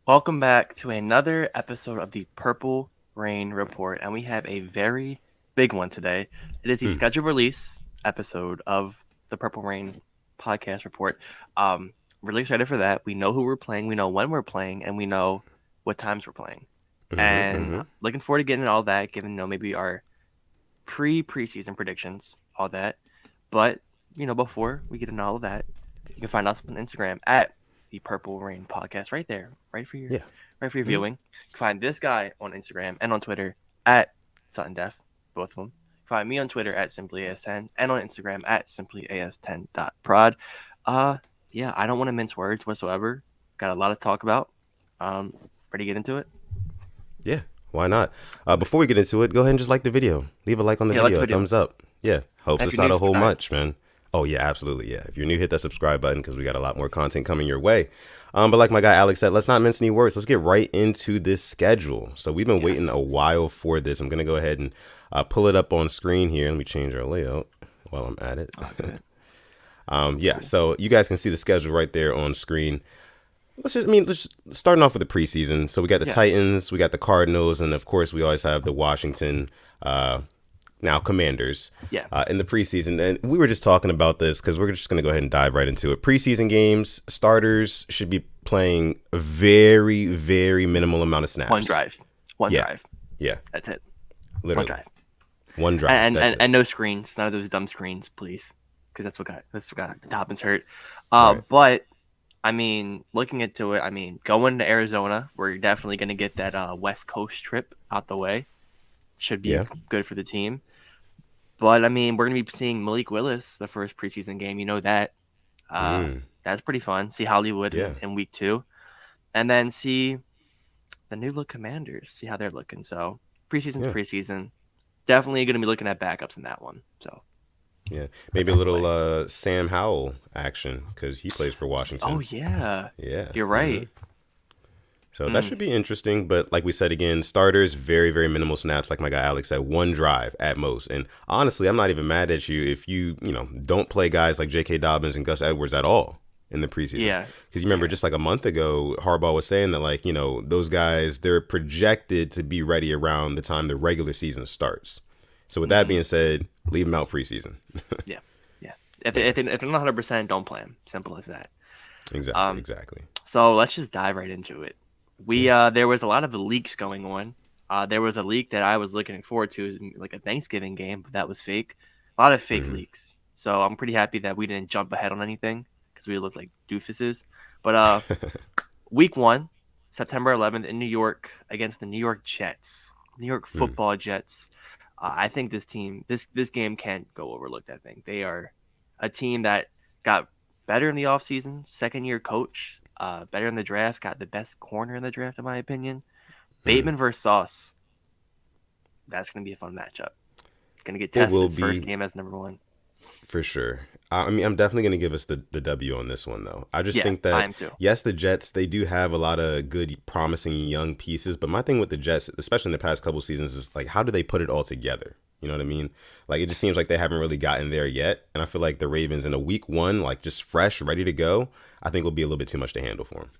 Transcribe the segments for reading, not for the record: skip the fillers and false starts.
Welcome back to another episode of the Purple Rain Report, and we have a very big one today. It is the Hmm. scheduled release episode of the Purple Rain podcast report. Really excited for that. We know who we're playing, we know when we're playing, and we know what times we're playing. Hmm. And Hmm. looking forward to getting all that, given maybe our preseason predictions, all that. But before we get into all of that, you can find us on Instagram at the Purple Rain Podcast, right there, Yeah. right for your Hmm. viewing. You can find this guy on Instagram and on Twitter at Sutton Def, both of them. Find me on Twitter at simplyas10 and on Instagram at simplyas10.prod. Uh, yeah, I don't want to mince words whatsoever. Got a lot to talk about. Um, Ready to get into it? Yeah. Why not? Before we get into it, go ahead and just like the video. Leave a like on the Yeah, like the video, a video. thumbs up. Yeah. Helps And if us you're new, out a whole subscribe. much, man. Oh yeah, absolutely. Yeah. If you're new, hit that subscribe button because we got a lot more content coming your way. But like my guy Alex said, let's not mince any words. Let's get right into this schedule. So we've been waiting Yes. a while for this. I'm gonna go ahead and pull it up on screen here. Let me change our layout while I'm at it. Oh, good. Yeah. Cool. So you guys can see the schedule right there on screen. Let's starting off with the preseason. So we got the Yeah. Titans, we got the Cardinals, and of course we always have the Washington, now Commanders, Yeah. in the preseason. And we were just talking about this because we're just going to go ahead and dive right into it. Preseason games, starters should be playing a very, very minimal amount of One snaps. drive. One Yeah, drive. yeah, That's it. One literally drive. one drive. And That's and, it. and no screens. None of those dumb screens, please. Because that's what got Dobbins hurt. Right. But I mean, looking into it, I mean, going to Arizona, we're definitely gonna get that West Coast trip out the way. Should be Yeah. good for the team. But I mean, we're gonna be seeing Malik Willis the first preseason game. You know that. Uh, Mm, that's pretty fun. See Hollywood yeah. in week 2, and then see the new look Commanders. See how they're looking. So preseason's Yeah. preseason. Definitely gonna be looking at backups in that one. So Yeah. that's Maybe a out the little way. Sam Howell action because he plays for Oh Washington. yeah, Yeah. you're Hmm. right. So that Mm, should be interesting. But like we said again, starters, very, very minimal snaps, like my guy Alex said, one drive at most. And honestly, I'm not even mad at you if you don't play guys like J.K. Dobbins and Gus Edwards at all in the preseason. yeah, Because you remember yeah. just like a month ago, Harbaugh was saying that, like, those guys, they're projected to be ready around the time the regular season starts. So with that Mm, being said, leave them out preseason. yeah, yeah. If Yeah, if they're not 100%, don't play them. Simple as that. exactly. Um, Exactly. so let's just dive right into it. We Yeah. there was a lot of leaks going on. There was a leak that I was looking forward to, like a Thanksgiving game, but that was fake. A lot of fake Hmm. leaks. So I'm pretty happy that we didn't jump ahead on anything because we looked like doofuses. But week 1, September 11th in New York against the New York Jets, New York Mm. Football Jets. I think this game can't go overlooked. I think they are a team that got better in the offseason, second year coach, better in the draft, got the best corner in the draft in my opinion. Mm. Bateman versus Sauce. That's gonna be a fun matchup. Gonna get It tested will his first be. game as number 1. For sure. I'm definitely going to give us the W on this one, though. I just Yeah, think I that, am too. yes, the Jets, they do have a lot of good, promising young pieces. But my thing with the Jets, especially in the past couple seasons, is like, how do they put it all together? You know what I mean? Like, it just seems like they haven't really gotten there yet. And I feel like the Ravens in a week 1, like, just fresh, ready to go, I think will be a little bit too much to handle for them.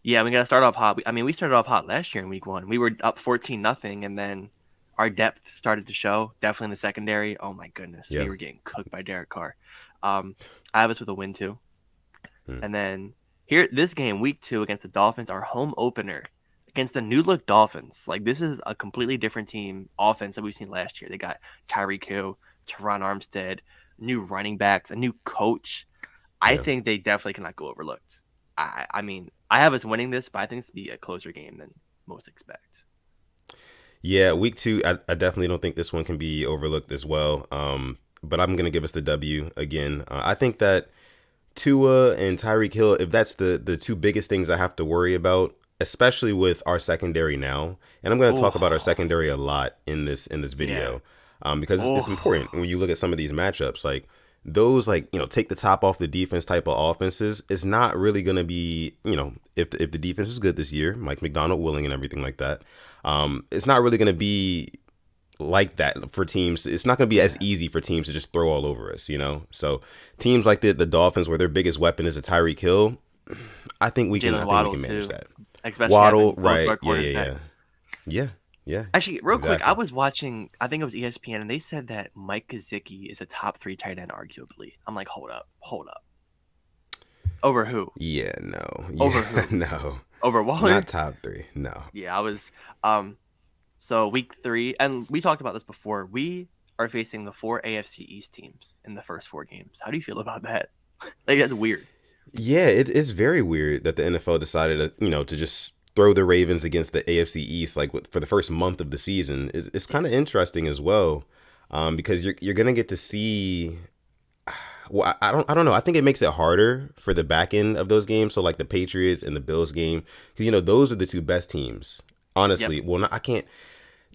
Yeah, we gotta start off hot. I mean, we started off hot last year in week 1. We were up 14-0, and then our depth started to show. Definitely in the secondary. Oh my goodness, we Yeah. were getting cooked by Derek Carr. Um, I have us with a win too. Mm. And then here, this game, week 2 against the Dolphins, our home opener against the new look Dolphins. Like, this is a completely different team offense that we've seen last year. They got Tyreek Hill, Teron Armstead, new running backs, a new coach. I Yeah. think they definitely cannot go overlooked. I mean, I have us winning this, but I think this will be a closer game than most expect. Yeah, week 2, I definitely don't think this one can be overlooked as well. But I'm going to give us the W again. I think that Tua and Tyreek Hill, if that's the two biggest things I have to worry about, especially with our secondary now, and I'm going to talk about our Oh, secondary a lot in this yeah. video, because it's Oh, important when you look at some of these matchups, like those, like, take the top off the defense type of offenses. It's not really going to be, if the defense is good this year, Mike McDonald willing and everything like that. It's not really going to be like that for teams. It's not going to be as yeah. easy for teams to just throw all over us. So teams like the Dolphins, where their biggest weapon is a Tyreek Hill, I think we can Jalen I think we Waddle can manage too. that. especially Waddle, having both right? our Yeah, quarterbacks. yeah, yeah, yeah. Actually, real quick, I Exactly. was watching, I think it was ESPN, and they said that Mike Gesicki is a top three tight end, arguably. I'm like, hold up. Over who? Yeah, no, yeah, Over who? no, Over not Waller? top three. No. Yeah, I was. Um, so week 3, and we talked about this before. We are facing the 4 AFC East teams in the first 4 games. How do you feel about that? Like that's weird. Yeah, it's very weird that the NFL decided to just throw the Ravens against the AFC East like for the first month of the season. It's Yeah. kind of interesting as well, because you're gonna get to see. Well, I don't know. I think it makes it harder for the back end of those games. So like the Patriots and the Bills game, because those are the two best teams. Yep. Honestly, well, I can't.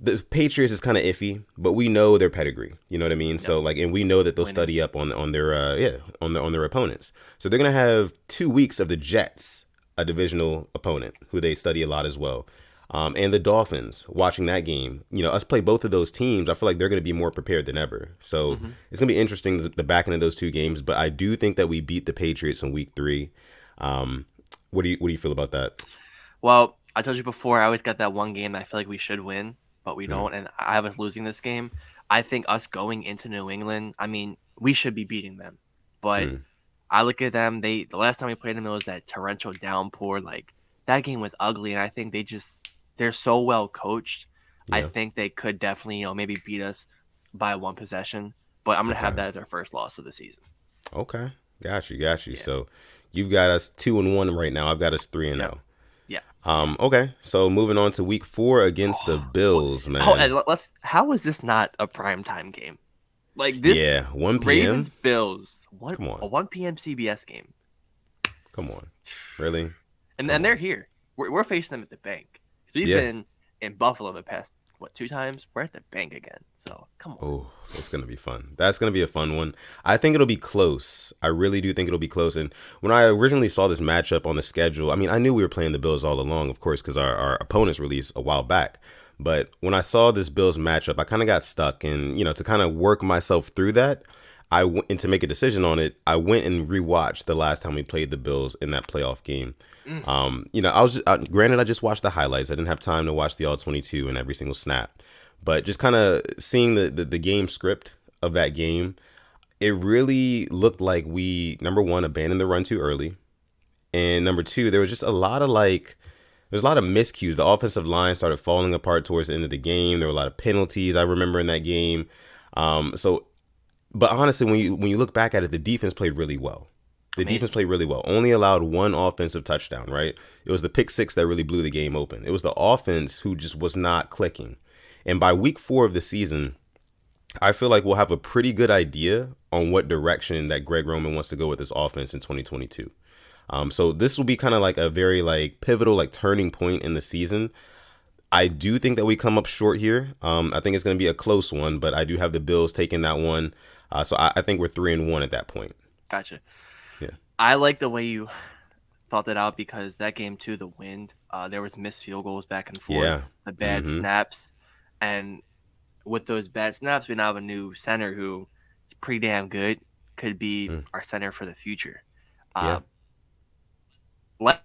The Patriots is kind of iffy, but we know their pedigree. You know what I mean? Yep. So like, and we know that they'll Winning. study up on their on their opponents. So they're gonna have 2 weeks of the Jets, a divisional opponent who they study a lot as well, and the Dolphins. Watching that game, us play both of those teams. I feel like they're gonna be more prepared than ever. So Hmm. it's gonna be interesting the back end of those 2 games. But I do think that we beat the Patriots in week 3. Um, what do you feel about that? Well, I told you before, I always got that one game that I feel like we should win, but we Mm, don't, and I have us losing this game. I think us going into New England, I mean, we should be beating them, but mm, I look at them. The last time we played them, it was that torrential downpour. Like that game was ugly, and I think they're so well coached. I yeah. think they could definitely maybe beat us by 1 possession, but I'm gonna have Okay. that as our first loss of the season. Okay. Got you. Got you. Yeah. So you've got us 2-1 right now. I've got us 3 and Yep. 0. Yeah. Okay. So moving on to week 4 against the Oh, what? Bills, Oh, and man. let's. How is this not a primetime game? Like this Yeah, 1 p.m. Ravens Bills one Come on. a 1 p.m. CBS game, Come on. Really? and Come they're on. here. We're facing them at the bank because we've Yeah. been in Buffalo the past 2 times. We're at the bank again. So come on. Oh, it's going to be fun. That's going to be a fun one. I think it'll be close. I really do think it'll be close. And when I originally saw this matchup on the schedule, I mean, I knew we were playing the Bills all along, of course, because our opponents released a while back. But when I saw this Bills matchup, I kind of got stuck. And, to kind of work myself through that, and to make a decision on it, I went and rewatched the last time we played the Bills in that playoff game. Mm, I was granted I just watched the highlights. I didn't have time to watch the all 22 and every single snap, but just kind of seeing the game script of that game, it really looked like we number one abandoned the run too early, and number two there was just a lot of there's a lot of miscues. The offensive line started falling apart towards the end of the game. There were a lot of penalties I remember in that game. So but honestly, when you look back at it, the defense played really well. The defense amazing. played really well. Only allowed one offensive touchdown, right? It was the pick six that really blew the game open. It was the offense who just was not clicking. And by week 4 of the season, I feel like we'll have a pretty good idea on what direction that Greg Roman wants to go with this offense in 2022. So this will be kind of like a very pivotal turning point in the season. I do think that we come up short here. I think it's going to be a close one, but I do have the Bills taking that one. So I think we're 3-1 at that point. Gotcha. Yeah. I like the way you thought that out because that game too, the wind, there was missed field goals back and forth, Yeah. the bad Mm-hmm. snaps, and with those bad snaps, we now have a new center who is pretty damn good, could be Mm. our center for the future. Yeah. Uh, like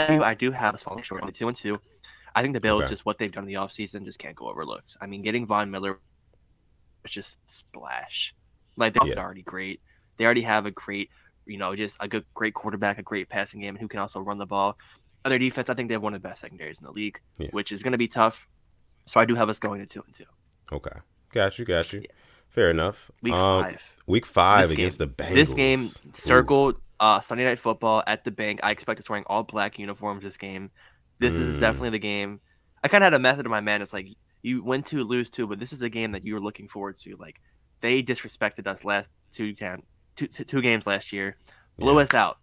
you, I do have us falling short on the 2-2. I think the Bills, Okay. just what they've done in the offseason, just can't go overlooked. I mean, getting Von Miller was just splash. Like, the offense is Yeah. already great. They already have a great, just a good, great quarterback, a great passing game, and who can also run the ball. Other defense, I think they have one of the best secondaries in the league, Yeah. which is going to be tough. So I do have us going to 2-2. Okay. Got you. Got you. Yeah. Fair enough. Week 5. Week 5 This against game. the This game Bengals. Ooh. circled Sunday Night Football at the bank. I expect us wearing all black uniforms this game. This is Mm. definitely the game. I kind of had a method in my madness. Like, you win 2, lose 2, but this is a game that you were looking forward to. Like, they disrespected us last two games last year. Blew Yeah. us out.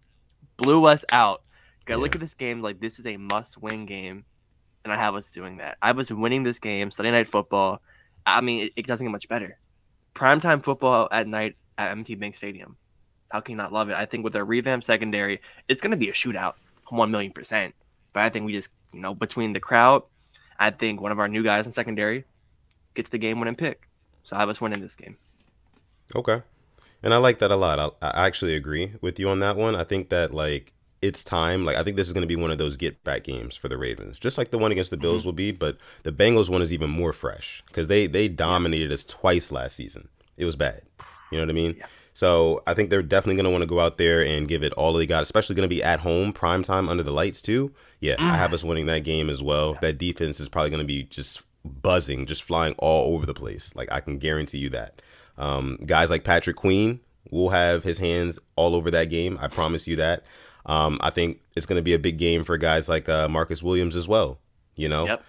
Blew us out. Gotta Yeah. look at this game like this is a must-win game, and I have us doing that. I was winning this game, Sunday Night Football. I mean, it doesn't get much better. Primetime football at night at M&T Bank Stadium. How can you not love it? I think with our revamped secondary, it's going to be a shootout, 1,000,000%. But I think we just, between the crowd, I think one of our new guys in secondary gets the game winning pick. So I have us winning this game. Okay. And I like that a lot. I actually agree with you on that one. I think that it's time. Like I think this is going to be one of those get back games for the Ravens, just like the one against the Hmm. Bills will be. But the Bengals one is even more fresh because they Yeah. dominated us twice last season. It was bad. You know what I mean? Yeah. So I think they're definitely going to want to go out there and give it all they got, especially going to be at home, prime time under the lights too. Yeah, I Mm. have us winning that game as well. Yeah. That defense is probably going to be just buzzing, just flying all over the place. Like I can guarantee you that. Guys like Patrick Queen will have his hands all over that game. I promise you that. I think it's going to be a big game for guys like Marcus Williams as well. You know, Yep.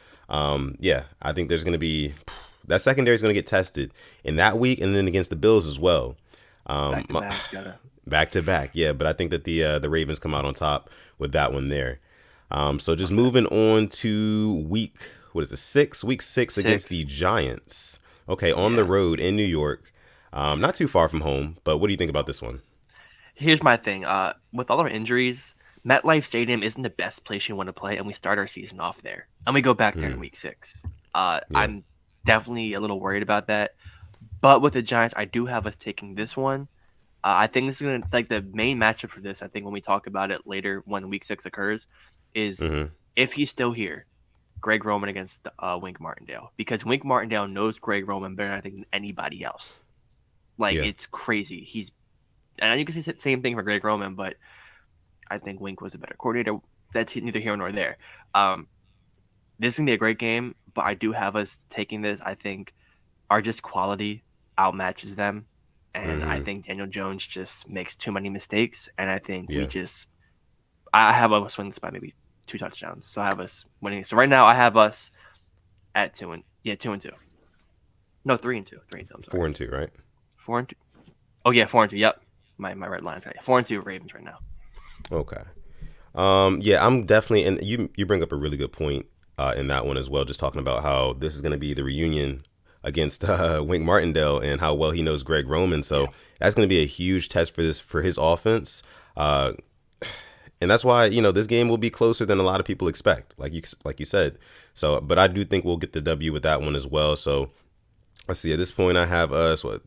yeah, I think there's going to be that secondary is going to get tested in that week, and then against the Bills as well. Back to back. Gotta. Back to back, yeah. But I think that the Ravens come out on top with that one there. So just Okay. moving on to what is it, week six against the 6. Giants. Okay, on the Yeah. road in New York, not too far from home. But what do you think about this one? Here's my thing. With all our injuries, MetLife Stadium isn't the best place you want to play, and we start our season off there, and we go back there in Hmm. week 6. Yeah. I'm definitely a little worried about that. But with the Giants, I do have us taking this one. I think this is gonna like the main matchup for this. I think when we talk about it later, when Week 6 occurs, is Hmm. if he's still here, Greg Roman against Wink Martindale, because Wink Martindale knows Greg Roman better, I think, than anybody else. Like Yeah. it's crazy. And you can say the same thing for Greg Roman, but I think Wink was a better coordinator. That's neither here nor there. Um, this is gonna be a great game, but I do have us taking this. I think our just quality outmatches them, and I Hmm. think Daniel Jones just makes too many mistakes, and I think Yeah. I have us winning this by maybe 2 touchdowns. So I have us winning. So right now I have us at 2-2. No, 3-2. 3-2. I'm sorry. 4-2, right? 4-2. Oh yeah, 4-2. Yep. My red line's got 4-2 Ravens right now. Okay. Yeah, I'm definitely, and you bring up a really good point in that one as well. Just talking about how this is going to be the reunion against Wink Martindale and how well he knows Greg Roman. Yeah. So that's going to be a huge test for his offense. And that's why this game will be closer than a lot of people expect, like you said. So, but I do think we'll get the W with that one as well. So let's see. At this point, I have us 5-1.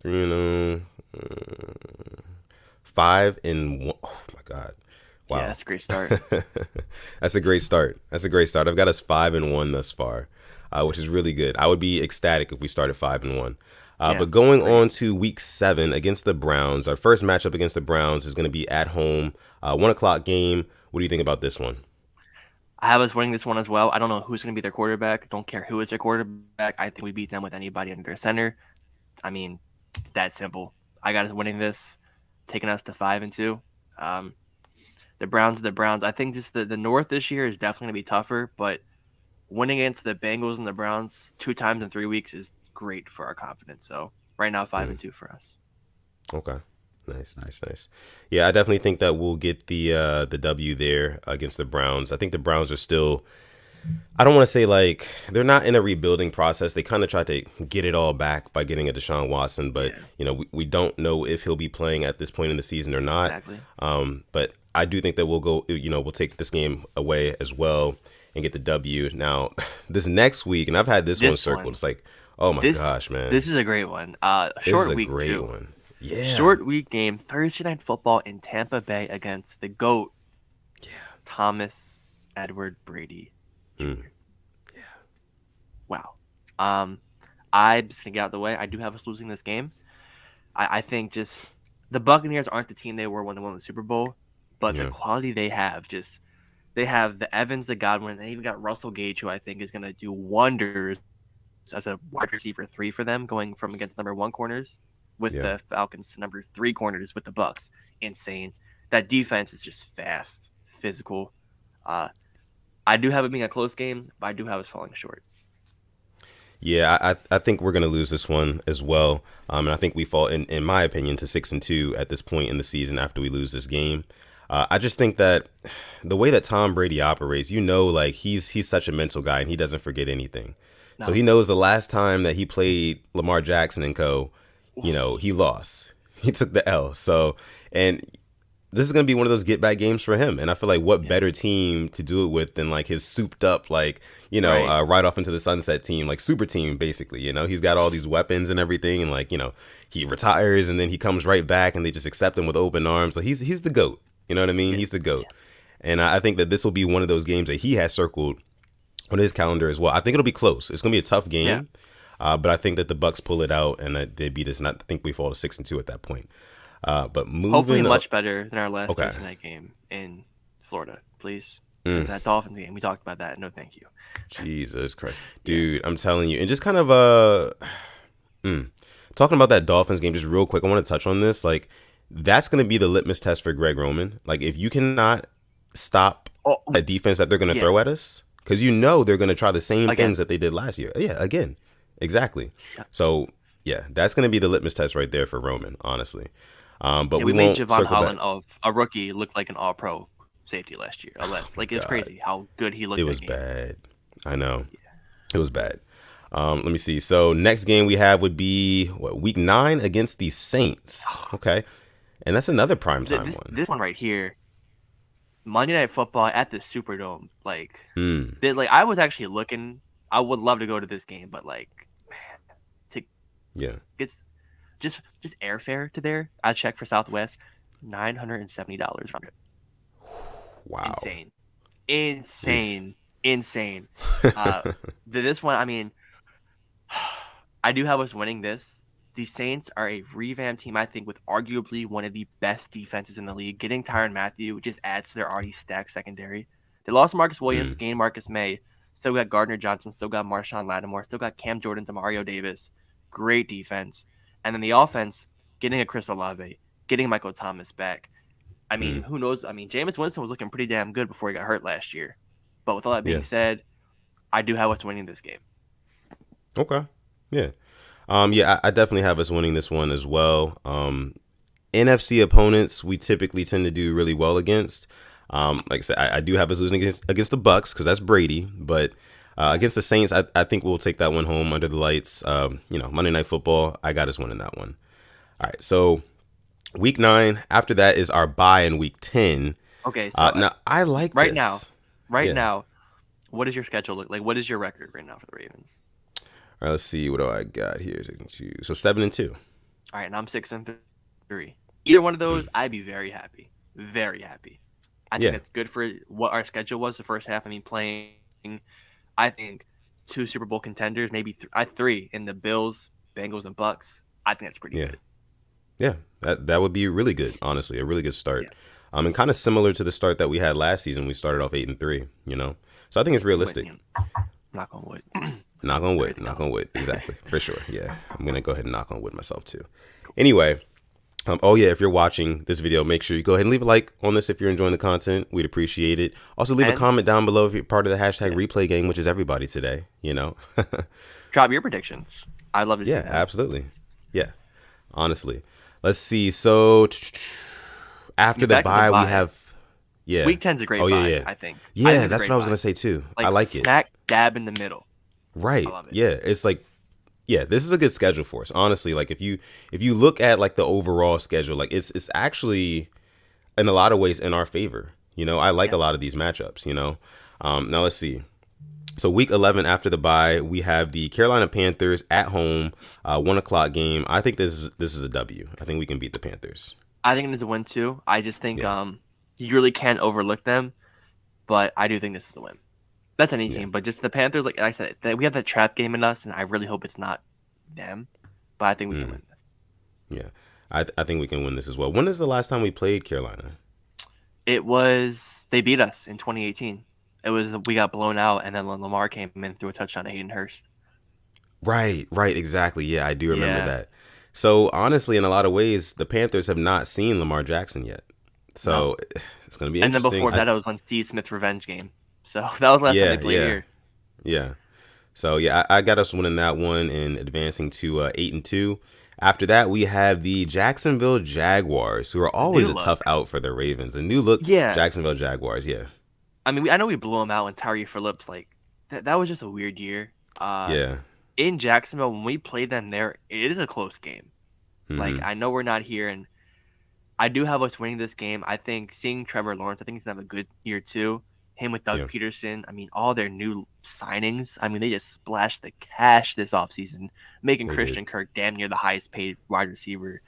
Oh my God. Yeah, Wow. that's a great start. That's a great start. That's a great start. I've got us 5-1 thus far, which is really good. I would be ecstatic if we started 5-1. Yeah, But going great. on to week 7 against the Browns, our first matchup against the Browns is going to be at home, 1 o'clock game. What do you think about this one? I have us winning this one as well. I don't know who's going to be their quarterback. Don't care who is their quarterback. I think we beat them with anybody under their center. I mean, it's that simple. I got us winning this, taking us to 5-2. Um, the Browns are the Browns. I think just the North this year is definitely going to be tougher, but winning against the Bengals and the Browns 2 times in 3 weeks is great for our confidence. So right now, 5-2 for us. Okay. Nice, nice, nice. Yeah, I definitely think that we'll get the W there against the Browns. I think the Browns are still, I don't want to say like they're not in a rebuilding process. They kind of tried to get it all back by getting a Deshaun Watson, but Yeah, we don't know if he'll be playing at this point in the season or not. exactly. But I do think that we'll go, we'll take this game away as well and get the W. Now, this next week, and I've had this one This circled. one, It's like, oh my this gosh, man, this is a great one. this is Short a week great too. one. Yeah, Short week game, Thursday Night Football in Tampa Bay against the GOAT, Thomas Edward Brady mm, Jr. Wow. I'm just gonna get out of the way. I do have us losing this game. I think just the Buccaneers aren't the team they were when they won the Super Bowl, but the yeah, quality they have, just they have the Evans, the Godwin, and they even got Russell Gage, who I think is gonna do wonders as a wide receiver 3 for them, going from against number 1 corners with yeah. the Falcons to number 3 corners with the Bucks. Insane. That defense is just fast, physical. Uh, I do have it being a close game, but I do have us falling short. Yeah, I think we're gonna lose this one as well. And I think we fall in my opinion to 6-2 at this point in the season after we lose this game. I just think that the way that Tom Brady operates, like he's such a mental guy and he doesn't forget anything. So No. he knows the last time that he played Lamar Jackson and co, he lost. He took the L. So and this is gonna be one of those get back games for him. And I feel like what Yeah. better team to do it with than like his souped up Right. right off into the sunset team, like super team basically. He's got all these weapons and everything, and he retires and then he comes right back and they just accept him with open arms. So he's the GOAT. You know what I mean? Yeah. He's the GOAT. Yeah. And I think that this will be one of those games that he has circled on his calendar as well. I think it'll be close. It's going to be a tough Yeah. game, but I think that the Bucks pull it out and they beat us. And I think we fall to 6-2 at that point. But Hopefully moving up, much better than our last okay. Thursday night game in Florida, please. Because Mm, that Dolphins game, we talked about that. No, thank you. Jesus Christ, Yeah. dude, I'm telling you, and just kind of mm, talking about that Dolphins game, just real quick. I want to touch on this. Like, that's going to be the litmus test for Greg Roman. Like, if you cannot stop Oh, that defense that they're going to yeah. throw at us, because you know they're going to try the same Again. things that they did last year. Yeah, again, exactly. So yeah, that's going to be the litmus test right there for Roman, honestly. But Yeah, we we made won't Javon circle Holland back. of a rookie look like an all-pro safety last year. Like, it's God, crazy how good he looked it that was game. bad. I know. It was bad. Let me see. So next game we have would be week 9 against the Saints. Okay, and that's another primetime one. This one right here, Monday Night Football at the Superdome. Like, Hmm. I was actually looking. I would love to go to this game, but like, man, to Yeah. it's just airfare to there. I checked for Southwest, $970 round trip. Wow. Insane. This one, I mean, I do have us winning this. The Saints are a revamped team, I think, with arguably one of the best defenses in the league. Getting Tyrann Mathieu just adds to their already stacked secondary. They lost Marcus Williams, gained Marcus May, still got Gardner Johnson, still got Marshawn Lattimore, still got Cam Jordan, Demario Davis. Great defense. And then the offense, getting a Chris Olave, getting Michael Thomas back. I mean, who knows? I mean, Jameis Winston was looking pretty damn good before he got hurt last year. But with all that being Yeah. said, I do have us winning this game. Okay. Yeah. Yeah, I definitely have us winning this one as well. NFC opponents we typically tend to do really well against. Like I said, I do have us losing against the Bucks because that's Brady, but against the Saints, I think we'll take that one home under the lights. Monday Night Football, I got us winning that one. All right, so week 9. After that is our bye in week 10. Okay, so Now I like right this. now, what does your schedule look like? What is your record right now for the Ravens? All right, let's see. What do I got here? So 7-2. All right, and I'm 6-3. Either one of those, I'd be very happy. Very happy. I think it's good for what our schedule was the first half. I mean, playing, I think, 2 Super Bowl contenders, maybe 3 in the Bills, Bengals, and Bucks. I think that's pretty good. Yeah, that would be really good. Honestly, a really good start. And kind of similar to the start that we had last season. We started off 8-3. So I think it's realistic. Knock on wood. Knock on wood. Knock on wood. Exactly. For sure. Yeah. I'm going to go ahead and knock on wood myself too. Anyway. If you're watching this video, make sure you go ahead and leave a like on this if you're enjoying the content. We'd appreciate it. Also, leave a comment down below if you're part of the hashtag replay game, which is everybody today, Drop your predictions. I'd love to see that. Yeah, absolutely. Yeah. Honestly. Let's see. So, after the bye, we have... Yeah. Week 10's a great bye, I think. Yeah, that's what I was going to say too. I like it. Smack dab in the middle. Right. I love it. Yeah, it's like... Yeah, this is a good schedule for us. Honestly, like if you look at like the overall schedule, like it's actually in a lot of ways in our favor. I like a lot of these matchups. Now let's see. So week 11 after the bye, we have the Carolina Panthers at home, 1:00 game. I think this is a W. I think we can beat the Panthers. I think it is a win too. I just think you really can't overlook them, but I do think this is a win. That's any team, but just the Panthers, like I said, we have that trap game in us, and I really hope it's not them. But I think we can win this. Yeah, I think we can win this as well. When is the last time we played Carolina? They beat us in 2018. We got blown out, and then Lamar came in through a touchdown to Hayden Hurst. Right, exactly. Yeah, I do remember that. So honestly, in a lot of ways, the Panthers have not seen Lamar Jackson yet. So it's going to be interesting. And then before that, it was on Steve Smith's revenge game. So that was the last time they played here. Yeah. So yeah, I got us winning that one and advancing to 8-2. After that, we have the Jacksonville Jaguars, who are always a tough out for the Ravens. A new look, Jacksonville Jaguars. Yeah. I mean, I know we blew them out when Tyree Phillips that was just a weird year. In Jacksonville, when we played them there, it is a close game. Like I know we're not here, and I do have us winning this game. I think seeing Trevor Lawrence, I think he's gonna have a good year too. Him with Doug Peterson. I mean, all their new signings. I mean, they just splashed the cash this offseason, making Christian Kirk damn near the highest paid wide receiver,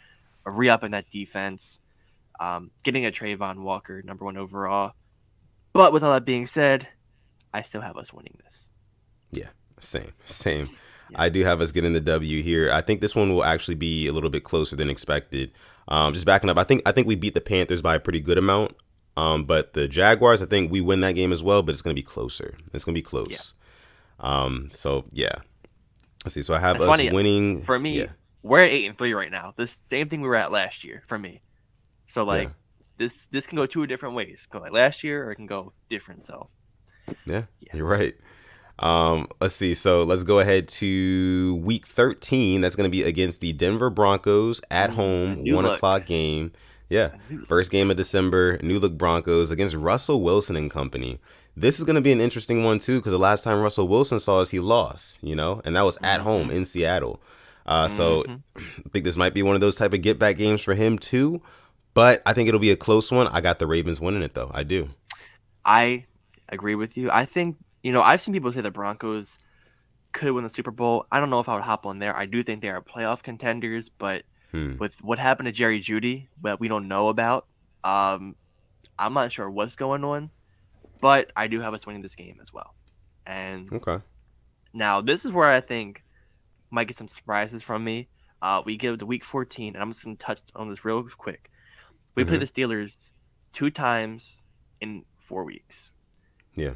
re-upping that defense, getting a Trayvon Walker, #1 overall. But with all that being said, I still have us winning this. Yeah, same. Yeah. I do have us getting the W here. I think this one will actually be a little bit closer than expected. Just backing up, I think we beat the Panthers by a pretty good amount. But the Jaguars, I think we win that game as well, but it's gonna be closer. It's gonna be Yeah. close. So yeah. Let's see. So I have It's us funny winning. for Yeah, me. We're at 8-3 right now. The same thing we were at last year for me. So yeah, like this can go two different ways. Go like last year, or it can go different. So yeah. yeah. You're right. Let's see. So let's go ahead to week 13. That's going to be against the Denver Broncos at A home, new 1 o'clock look. game. Yeah. A new First look. game of December, New Look Broncos against Russell Wilson and company. This is going to be an interesting one, too, because the last time Russell Wilson saw us, he lost, and that was at home Mm-hmm. in Seattle. So Mm-hmm. I think this might be one of those type of get back games for him, too. But I think it'll be a close one. I got the Ravens winning it, though. I do. I agree with you. I think I've seen people say the Broncos could win the Super Bowl. I don't know if I would hop on there. I do think they are playoff contenders, but Hmm. with what happened to Jerry Jeudy that we don't know about, um, I'm not sure what's going on. But I do have us winning this game as well. And Okay. now this is where I think might get some surprises from me. We get to week 14, and I'm just going to touch on this real quick. We play Mm-hmm. the Steelers 2 times in 4 weeks. Yeah.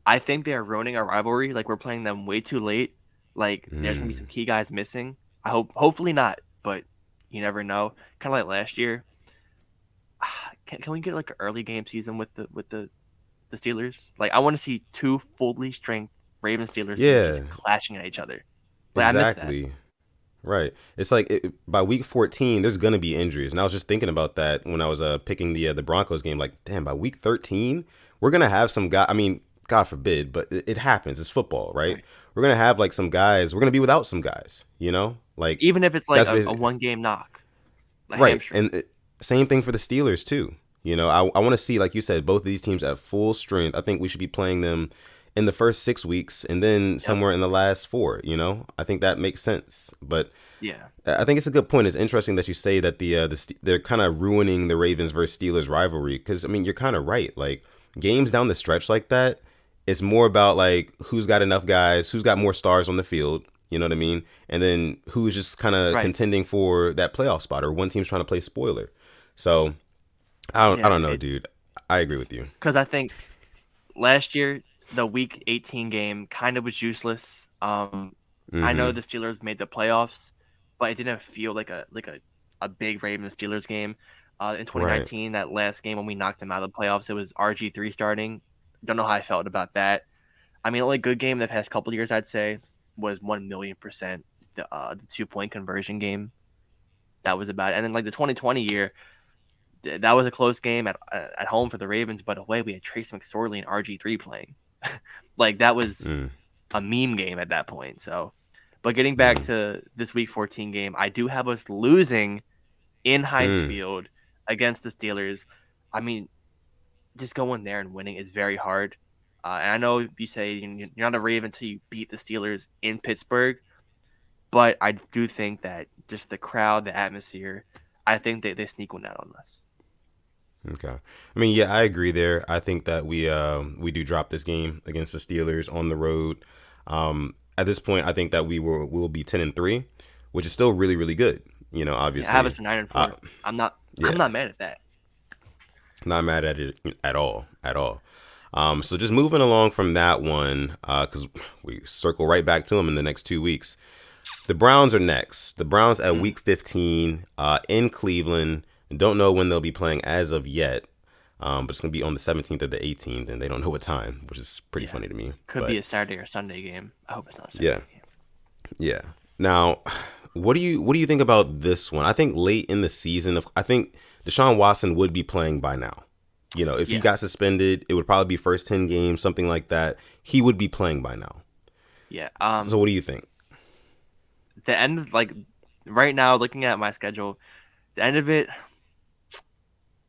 I think they are ruining our rivalry. Like, we're playing them way too late. Like, there's going to be some Mm. key guys missing. Hopefully not, but you never know. Kind of like last year. Can we get like an early game season with the Steelers? Like, I want to see two fully strength Ravens Steelers teams Yeah. just clashing at each other. Like, I miss that. Exactly. Right. It's like by week 14, there's gonna be injuries, and I was just thinking about that when I was picking the Broncos game. Like, damn, by week 13, we're gonna have some guy. I mean, God forbid, but it happens. It's football, right? Right. We're gonna have like some guys. We're gonna be without some guys. Like Even if it's like that's a basically, one game knock, a right. hamstring. And same thing for the Steelers too. I want to see, like you said, both of these teams at full strength. I think we should be playing them in the first 6 weeks and then Yep. somewhere in the last four. I think that makes sense. But Yeah. I think it's a good point. It's interesting that you say that they're kind of ruining the Ravens versus Steelers rivalry, because I mean you're kind of right. Like, games down the stretch like that, it's more about like who's got enough guys, who's got more stars on the field. You know what I mean? And then who's just kind of Right. contending for that playoff spot, or one team's trying to play spoiler. So I Yeah. don't know, dude. I agree with you. Because I think last year the Week 18 game kind of was useless. I know Mm-hmm. the Steelers made the playoffs, but it didn't feel like a big Ravens Steelers game. In Right. 2019, that last game when we knocked them out of the playoffs, it was RG3 starting. Don't know how I felt about that. I mean, the only good game the past couple of years I'd say was 1,000,000% the 2 point conversion game. That was about it. And then like the 2020 year, that was a close game at home for the Ravens, but away we had Trace McSorley and RG3 playing. Like, that was Mm, a meme game at that point. So, but getting back mm, to this Week 14 game, I do have us losing in Heinz mm. Field against the Steelers. I mean, just going there and winning is very hard. And I know you say you're not a Raven until you beat the Steelers in Pittsburgh, but I do think that just the crowd, the atmosphere, I think they sneak one out on us. Okay. I mean, yeah, I agree there. I think that we do drop this game against the Steelers on the road. At this point, I think that we will be 10-3, which is still really really good. Yeah, I have Obviously, us a 9 and uh, 4. I'm not I'm yeah, not mad at that. not mad at it at all, at all. So just moving along from that one, because we circle right back to them in the next 2 weeks. The Browns are next. The Browns at Mm, week 15 in Cleveland. Don't know when they'll be playing as of yet, but it's going to be on the 17th or the 18th, and they don't know what time, which is pretty yeah. funny to me. Could be But a Saturday or Sunday game. I hope it's not a yeah, Saturday game. yeah. Now, what do you think about this one? I think late in the season, I think Deshaun Watson would be playing by now. If he Yeah. got suspended, it would probably be first 10 games, something like that. He would be playing by now. Yeah. So what do you think? The end of, like, right now, looking at my schedule, the end of it,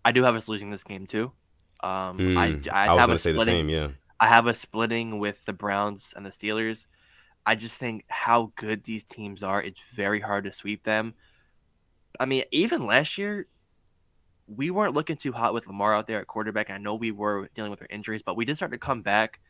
I do have us losing this game too. I I was have going to us say the splitting. same, yeah. I have us splitting with the Browns and the Steelers. I just think how good these teams are. It's very hard to sweep them. I mean, even last year, we weren't looking too hot with Lamar out there at quarterback. I know we were dealing with our injuries, but we did start to come back.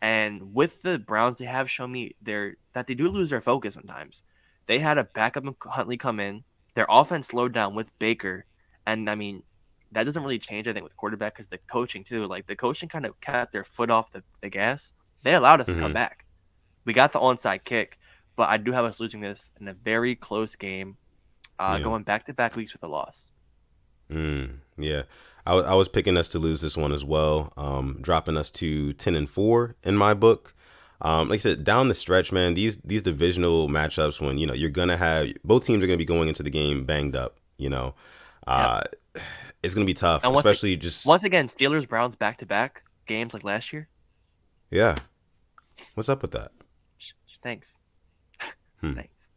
And with the Browns, they have shown me that they do lose their focus sometimes. They had a backup in Huntley come in. Their offense slowed down with Baker, and I mean that doesn't really change anything with quarterback because the coaching too. Like the coaching kind of kept their foot off the gas. They allowed us to come Hmm. back. We got the onside kick, but I do have us losing this in a very close game, Yeah. going back to back weeks with a loss. Yeah. I was picking us to lose this one as well, dropping us to 10-4 in my book. Like I said, down the stretch, man, these divisional matchups when, you're going to have both teams are going to be going into the game banged up, Yep. uh, it's going to be tough, And especially just, once again, Steelers Browns back to back games like last year. yeah. What's up with that? Thanks. Hmm. Thanks.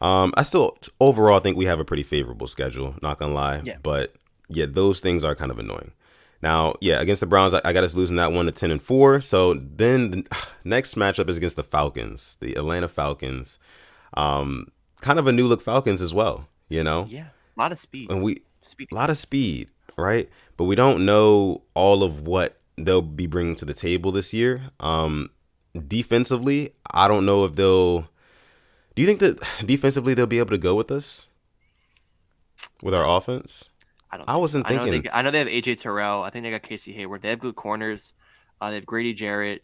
I still overall think we have a pretty favorable schedule, not gonna lie. Yeah. But yeah, those things are kind of annoying. Now, yeah, against the Browns, I got us losing that one to 10-4. So then the next matchup is against the Falcons, the Atlanta Falcons. Kind of a new look Falcons as well, Yeah. A lot of speed. and we Speed. a lot of speed, right? But we don't know all of what they'll be bringing to the table this year. Defensively, I don't know if they'll. Do you think that defensively they'll be able to go with us with our offense? I don't I think so. wasn't thinking. I know they have AJ Terrell. I think they got Casey Hayward. They have good corners. They have Grady Jarrett.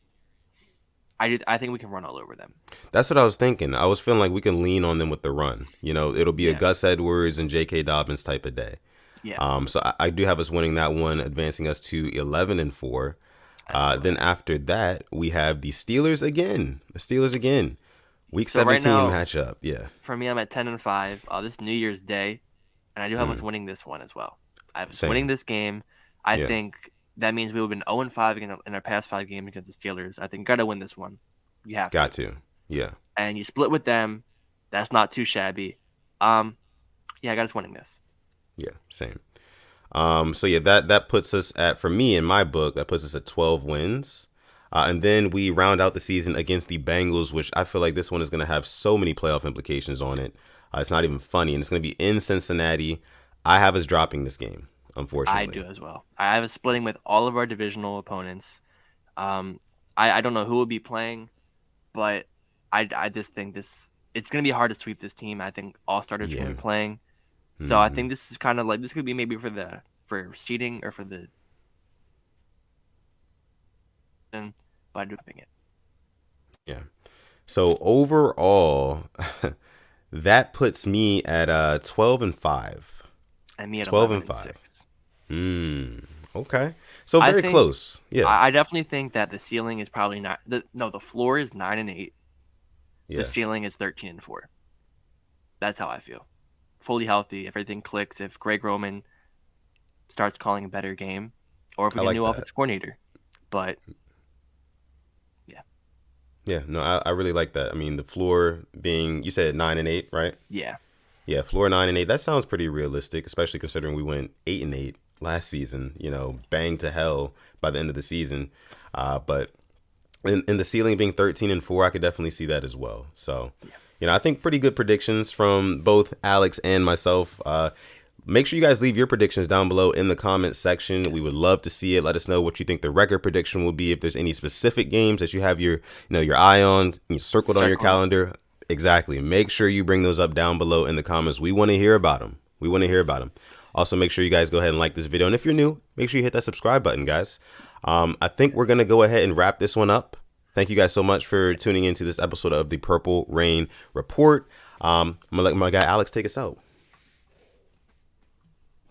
I think we can run all over them. That's what I was thinking. I was feeling like we can lean on them with the run. It'll be a Yeah. Gus Edwards and J.K. Dobbins type of day. Yeah. So I do have us winning that one, advancing us to 11-4. That's correct. Then after that, we have the Steelers again. The Steelers again. Week So right 17 now, matchup. Yeah. for me, I'm at 10-5. This New Year's Day, and I do have us Mm, winning this one as well. I have us winning same. this game. I Yeah. think that means we would have been 0-5 in our past 5 games against the Steelers. I think you got to win this one. You have Got to. to. Yeah. And you split with them. That's not too shabby. Um, yeah, I got us winning this. Yeah. Same. So yeah, that puts us at, for me in my book, that puts us at 12 wins. And then we round out the season against the Bengals, which I feel like this one is going to have so many playoff implications on it. It's not even funny, and it's going to be in Cincinnati. I have us dropping this game, I unfortunately. do as well. I have us splitting with all of our divisional opponents. I don't know who will be playing, but I just think it's gonna be hard to sweep this team. I think all starters are gonna Yeah. be playing, so I Hmm. think this is kind of like this could be maybe for seeding or for the, but I do think it. Yeah. So overall, that puts me at 12-5. And me at 12 11 and and 5. 6. Hmm. Okay. So I very think close. Yeah. I definitely think that the ceiling is probably not the floor is 9-8. The Yeah. ceiling is 13-4. That's how I feel. Fully healthy, everything clicks. If Greg Roman starts calling a better game, or if we I get a like new that. offensive coordinator. But yeah, Yeah. No, I really like that. I mean, the floor being, you said 9-8, right? yeah, Yeah, floor 9-8. That sounds pretty realistic, especially considering we went 8-8 last season. Bang to hell by the end of the season. But in the ceiling being 13-4, I could definitely see that as well. So, yeah. I think pretty good predictions from both Alex and myself. Make sure you guys leave your predictions down below in the comments section. We would Yes. love to see it. Let us know what you think the record prediction will be. If there's any specific games that you have your eye on, circled on your Circle 'em. calendar. Exactly. Make sure you bring those up down below in the comments. We want to hear about them. We want to hear Yes. about them. Also, make sure you guys go ahead and like this video. And if you're new, make sure you hit that subscribe button, guys. I think we're going to go ahead and wrap this one up. Thank you guys so much for tuning into this episode of the Purple Rain Report. I'm going to let my guy Alex take us out.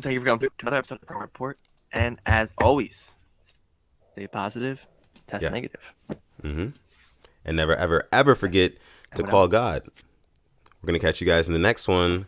Thank you for coming to another episode of the Purple Report. And as always, stay positive, test Yeah. negative. And never, ever, ever forget to what call else? God. We're going to catch you guys in the next one.